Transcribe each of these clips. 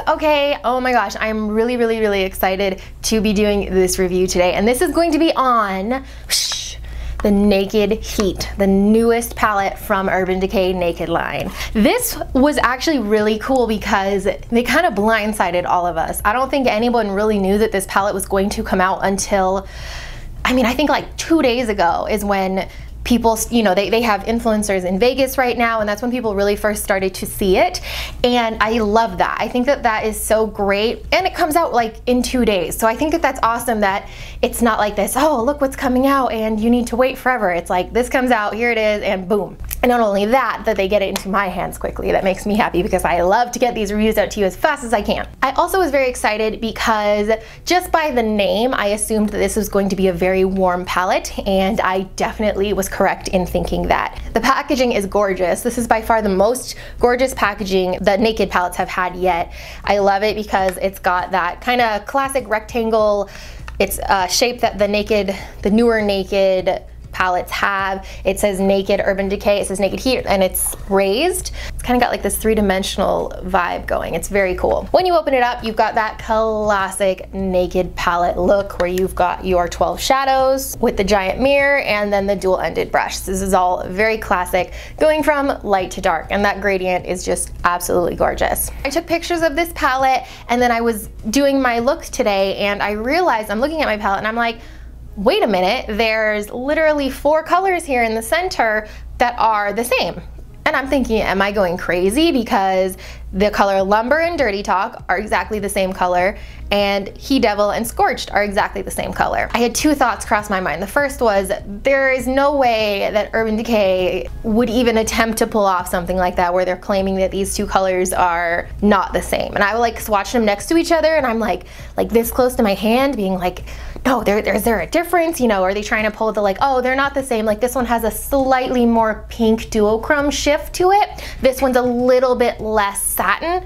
Okay, oh my gosh, I'm really excited to be doing this review today, and this is going to be on the Naked Heat, the newest palette from Urban Decay Naked line. This was actually really cool because they kind of blindsided all of us. I don't think anyone really knew that this palette was going to come out until, I mean, I think like 2 days ago is when people, you know, they have influencers in Vegas right now, and that's when people really first started to see it, and I love that. I think that that is so great, and it comes out like in 2 days, so I think that that's awesome that it's not like this, oh look what's coming out and you need to wait forever. It's like this comes out, here it is, and boom. And not only that, that they get it into my hands quickly. That makes me happy because I love to get these reviews out to you as fast as I can. I also was very excited because just by the name, I assumed that this was going to be a very warm palette, and I definitely was correct in thinking that. The packaging is gorgeous. This is by far the most gorgeous packaging that Naked palettes have had yet. I love it because it's got that kind of classic rectangle, it's a shape that the newer Naked palettes have. It says Naked Urban Decay, it says Naked Heat, and it's raised. It's kind of got like this three-dimensional vibe going. It's very cool. When you open it up, you've got that classic Naked palette look where you've got your 12 shadows with the giant mirror and then the dual-ended brush. This is all very classic, going from light to dark, and that gradient is just absolutely gorgeous. I took pictures of this palette, and then I was doing my look today, and I realized, I'm looking at my palette and I'm like, wait a minute, there's literally 4 colors here in the center that are the same. And I'm thinking, am I going crazy? Because the color Lumber and Dirty Talk are exactly the same color, and He Devil and Scorched are exactly the same color. I had 2 thoughts cross my mind. The first was, there is no way that Urban Decay would even attempt to pull off something like that where they're claiming that these 2 colors are not the same. And I like swatched them next to each other, and I'm like this close to my hand, being like, no, is there a difference? You know, are they trying to pull the like, oh, they're not the same. Like this one has a slightly more pink duochrome shift to it. This one's a little bit less satin.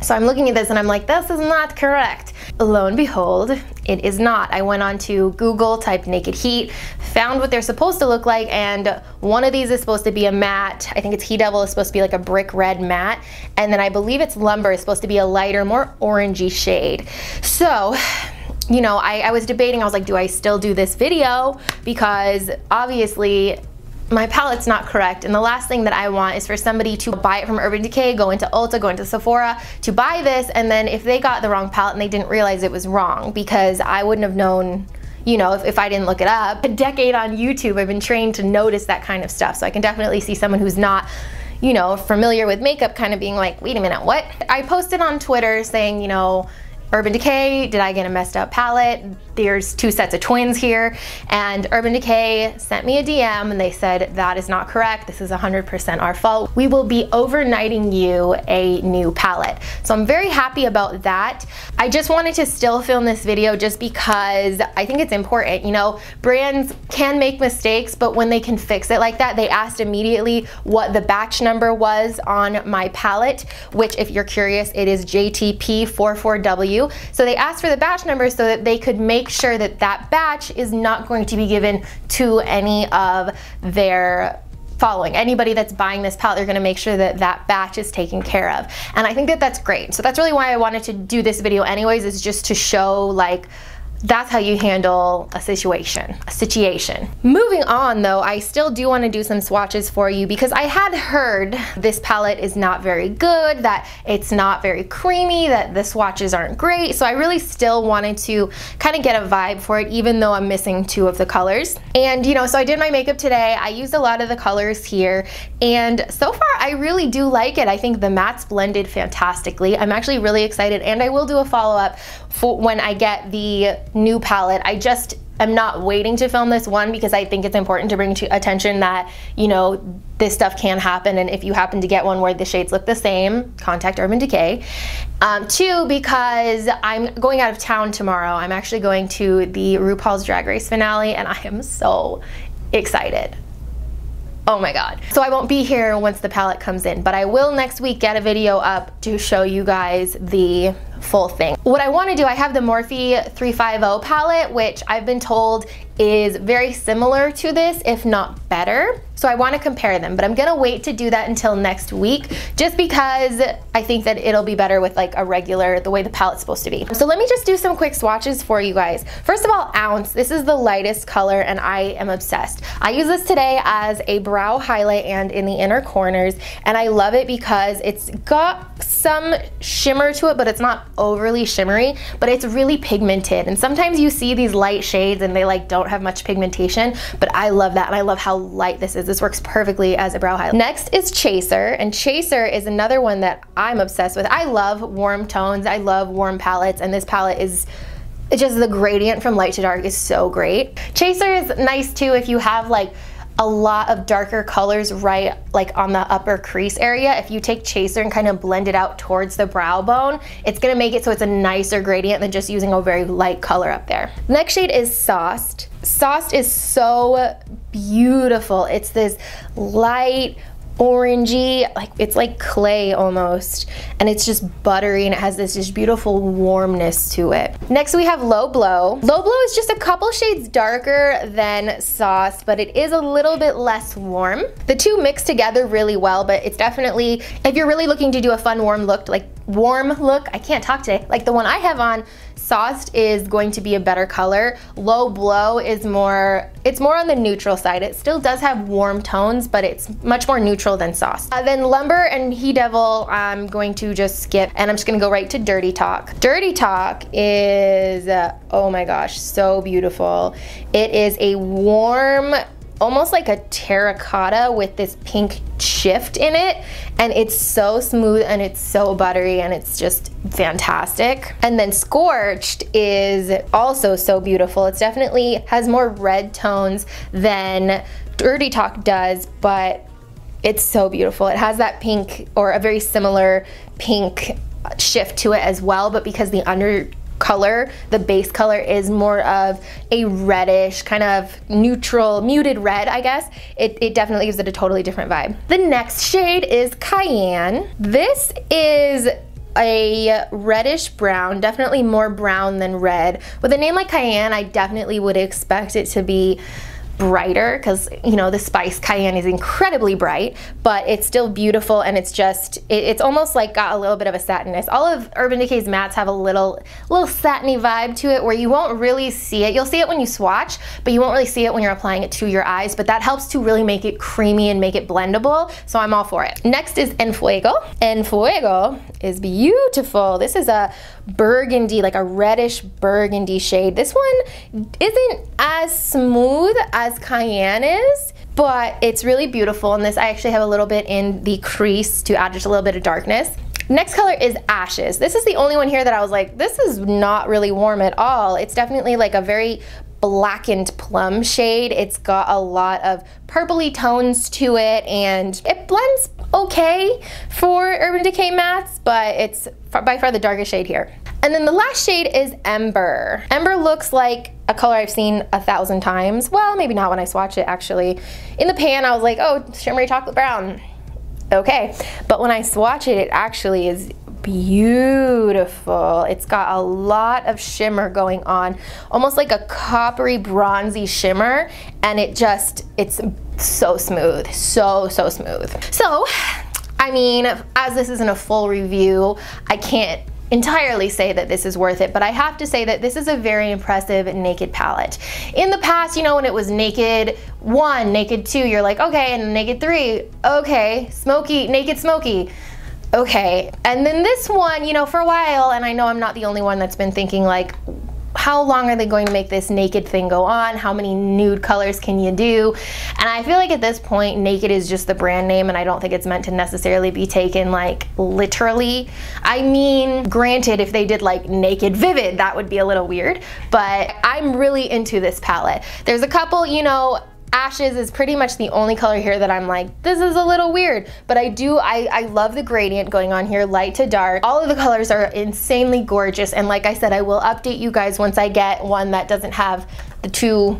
So I'm looking at this and I'm like, this is not correct. Lo and behold, it is not. I went on to Google, typed Naked Heat, found what they're supposed to look like, and one of these is supposed to be a matte. I think it's He Devil is supposed to be like a brick red matte, and then I believe it's Lumber is supposed to be a lighter, more orangey shade. So, you know, I was debating, I was like, do I still do this video? Because obviously my palette's not correct, and the last thing that I want is for somebody to buy it from Urban Decay, go into Ulta, go into Sephora to buy this, and then if they got the wrong palette and they didn't realize it was wrong, because I wouldn't have known, you know, if I didn't look it up. A decade on YouTube, I've been trained to notice that kind of stuff, so I can definitely see someone who's not, you know, familiar with makeup kind of being like, wait a minute, what? I posted on Twitter saying, you know, Urban Decay, did I get a messed up palette? There's 2 sets of twins here, and Urban Decay sent me a DM and they said that is not correct. This is 100% our fault. We will be overnighting you a new palette. So I'm very happy about that. I just wanted to still film this video just because I think it's important. You know, brands can make mistakes, but when they can fix it like that, they asked immediately what the batch number was on my palette, which if you're curious, it is JTP44W. So they asked for the batch number so that they could make sure that that batch is not going to be given to any of their following. Anybody that's buying this palette, they're going to make sure that that batch is taken care of. And I think that that's great. So that's really why I wanted to do this video anyways, is just to show like, that's how you handle a situation. Moving on though, I still do want to do some swatches for you because I had heard this palette is not very good, that it's not very creamy, that the swatches aren't great. So I really still wanted to kind of get a vibe for it, even though I'm missing 2 of the colors. And you know, so I did my makeup today. I used a lot of the colors here, and so far I really do like it. I think the mattes blended fantastically. I'm actually really excited, and I will do a follow-up for when I get the new palette. I just am not waiting to film this, one, because I think it's important to bring to attention that, you know, this stuff can happen, and if you happen to get one where the shades look the same, contact Urban Decay. 2, because I'm going out of town tomorrow. I'm actually going to the RuPaul's Drag Race finale, and I am so excited. Oh my god. So I won't be here once the palette comes in, but I will next week get a video up to show you guys the full thing. What I want to do, I have the Morphe 350 palette, which I've been told is very similar to this, if not better. So I want to compare them, but I'm gonna wait to do that until next week, just because I think that it'll be better with like a regular, the way the palette's supposed to be. So let me just do some quick swatches for you guys. First of all, Ounce. This is the lightest color and I am obsessed. I use this today as a brow highlight and in the inner corners, and I love it because it's got some shimmer to it, but it's not overly shimmery, but it's really pigmented. And sometimes you see these light shades and they like don't have much pigmentation, but I love that, and I love how light this is. This works perfectly as a brow highlight. Next is Chaser, and Chaser is another one that I'm obsessed with. I love warm tones, I love warm palettes, and this palette is, it's just the gradient from light to dark is so great. Chaser is nice too if you have like a lot of darker colors right like on the upper crease area. If you take Chaser and kind of blend it out towards the brow bone, it's gonna make it so it's a nicer gradient than just using a very light color up there. Next shade is Sauced. Sauced is so beautiful. It's this light orangey, like it's like clay almost, and it's just buttery and it has this just beautiful warmness to it. Next we have Low Blow. Low Blow is just a couple shades darker than Sauced, but it is a little bit less warm. The two mix together really well, but it's definitely, if you're really looking to do a fun warm look, I can't talk today, like the one I have on, Sauced is going to be a better color. Low Blow is more, it's more on the neutral side. It still does have warm tones, but it's much more neutral than Sauced. Then Lumber and He Devil I'm going to just skip, and I'm just gonna go right to Dirty Talk. Dirty Talk is, oh my gosh, so beautiful. It is a warm, almost like a terracotta with this pink shift in it, and it's so smooth and it's so buttery and it's just fantastic. And then Scorched is also so beautiful. It definitely has more red tones than Dirty Talk does, but it's so beautiful. It has that pink, or a very similar pink shift to it as well, but because the under color, the base color is more of a reddish, kind of neutral, muted red, I guess, it definitely gives it a totally different vibe. The next shade is Cayenne. This is a reddish brown, definitely more brown than red. With a name like Cayenne, I definitely would expect it to be brighter, because you know the spice cayenne is incredibly bright, but it's still beautiful, and it's just it's almost like got a little bit of a satinness. All of Urban Decay's mattes have a little satiny vibe to it, where you won't really see it. You'll see it when you swatch, but you won't really see it when you're applying it to your eyes, but that helps to really make it creamy and make it blendable, so I'm all for it. Next is En Fuego. En Fuego is beautiful. This is a burgundy, like a reddish burgundy shade. This one isn't as smooth as Cayenne is, but it's really beautiful, and this I actually have a little bit in the crease to add just a little bit of darkness. Next color is Ashes. This is the only one here that I was like, this is not really warm at all. It's definitely like a very blackened plum shade. It's got a lot of purpley tones to it, and it blends okay for Urban Decay mattes, but it's by far the darkest shade here. And then the last shade is Ember. Ember looks like a color I've seen 1,000 times. Well, maybe not when I swatch it, actually. In the pan, I was like, oh, shimmery chocolate brown. Okay, but when I swatch it, it actually is beautiful. It's got a lot of shimmer going on, almost like a coppery bronzy shimmer, and it's so smooth, so smooth. So, I mean, as this isn't a full review, I can't entirely say that this is worth it, but I have to say that this is a very impressive Naked palette. In the past, you know, when it was Naked 1, Naked 2, you're like, okay, and Naked 3, okay, Smoky, Naked Smoky, okay. And then this one, you know, for a while, and I know I'm not the only one that's been thinking like, how long are they going to make this Naked thing go on? How many nude colors can you do? And I feel like at this point, Naked is just the brand name, and I don't think it's meant to necessarily be taken like literally. I mean, granted, if they did like Naked Vivid, that would be a little weird, but I'm really into this palette. There's a couple, you know, Ashes is pretty much the only color here that I'm like, this is a little weird, but I love the gradient going on here, light to dark. All of the colors are insanely gorgeous, and like I said, I will update you guys once I get one that doesn't have the two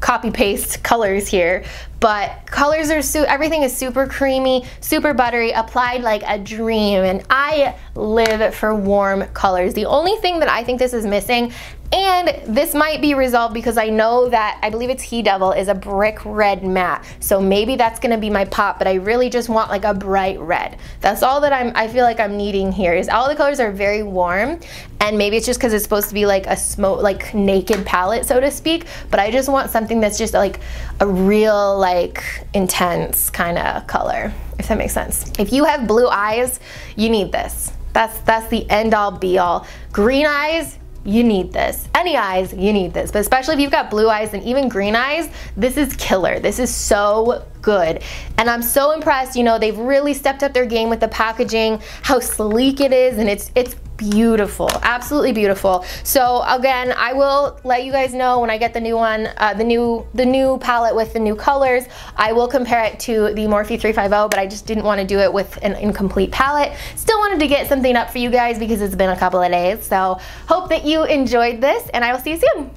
copy paste colors here, but colors are everything is super creamy, super buttery, applied like a dream, and I live for warm colors. The only thing that I think this is missing, and this might be resolved because I know that, I believe it's He Devil, is a brick red matte. So maybe that's gonna be my pop, but I really just want like a bright red. That's all that I feel like I'm needing here, is all the colors are very warm, and maybe it's just because it's supposed to be like a like naked palette, so to speak, but I just want something that's just like a real like intense kind of color, if that makes sense. If you have blue eyes, you need this. That's the end all be all. Green eyes, you need this. Any eyes, you need this. But especially if you've got blue eyes and even green eyes, this is killer. This is so good. And I'm so impressed, you know, they've really stepped up their game with the packaging, how sleek it is, and it's beautiful, absolutely beautiful. So again, I will let you guys know when I get the new one, the new palette with the new colors. I will compare it to the Morphe 350, but I just didn't want to do it with an incomplete palette. Still wanted to get something up for you guys because it's been a couple of days. So hope that you enjoyed this, and I will see you soon.